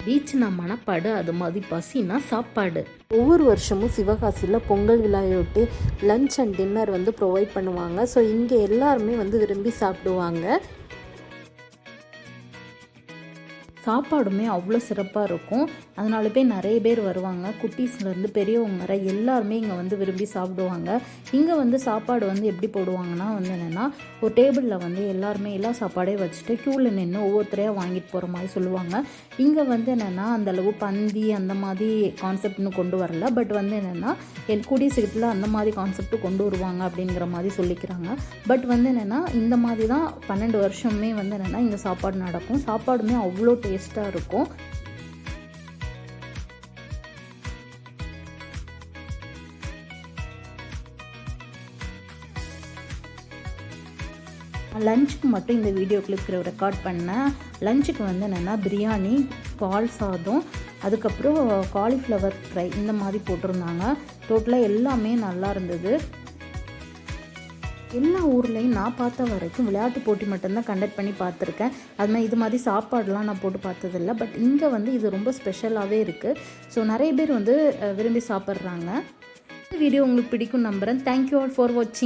பீச்னா மணப்பாடு, அது மாதிரி பசினா சாப்பாடு. ஒவ்வொரு வருஷமும் சிவகாசியில் பொங்கல் விழாயொட்டி லஞ்ச் அண்ட் டின்னர் வந்து ப்ரொவைட் பண்ணுவாங்க. ஸோ இங்கே எல்லாருமே வந்து விரும்பி சாப்பிடுவாங்க. சாப்பாடுமே அவ்வளோ சிறப்பாக இருக்கும். அதனால நிறைய பேர் வருவாங்க. குட்டீஸ்லேருந்து பெரியவங்க வர எல்லாருமே இங்கே வந்து விரும்பி சாப்பிடுவாங்க. இங்கே வந்து சாப்பாடு வந்து எப்படி போடுவாங்கன்னா வந்து என்னென்னா, ஒரு டேபிளில் வந்து எல்லாருமே எல்லா சாப்பாடையும் வச்சுட்டு க்யூவில் நின்று ஒவ்வொருத்தரையாக வாங்கிட்டு போகிற மாதிரி சொல்லுவாங்க. இங்கே வந்து என்னென்னா அந்தளவு பந்தி அந்த மாதிரி கான்செப்ட்னு கொண்டு வரல. பட் வந்து என்னென்னா கூடிய சீக்கிரத்தில் அந்த மாதிரி கான்செப்ட் கொண்டு வருவாங்க அப்படிங்கிற மாதிரி சொல்லிக்கிறாங்க. பட் வந்து என்னென்னா இந்த மாதிரி தான் 12 வருஷமே வந்து என்னென்னா இங்கே சாப்பாடு நடக்கும். சாப்பாடுமே அவ்வளோ டேஸ்ட்டாக இருக்கும். லஞ்சுக்கு மட்டும் இந்த வீடியோ கிளிப் ரெக்கார்ட் பண்ணேன். லஞ்சுக்கு வந்து என்னென்னா பிரியாணி, பால் சாதம், அதுக்கப்புறம் காலிஃப்ளவர் ஃப்ரை இந்த மாதிரி போட்டிருந்தாங்க. டோட்டலாக எல்லாமே நல்லா இருந்தது. எல்லா ஊர்லேயும் நான் பார்த்த வரைக்கும் விளையாட்டு போட்டி மட்டும்தான் கண்டக்ட் பண்ணி பார்த்துருக்கேன். அதுமாதிரி இது மாதிரி சாப்பாடெலாம் நான் போட்டு பார்த்ததில்ல. பட் இங்கே வந்து இது ரொம்ப ஸ்பெஷலாகவே இருக்குது. ஸோ நிறைய பேர் வந்து விரும்பி சாப்பிட்றாங்க. இந்த வீடியோ உங்களுக்கு பிடிக்கும் நம்புகிறேன். தேங்க்யூ ஆல் ஃபார் வாட்சிங்.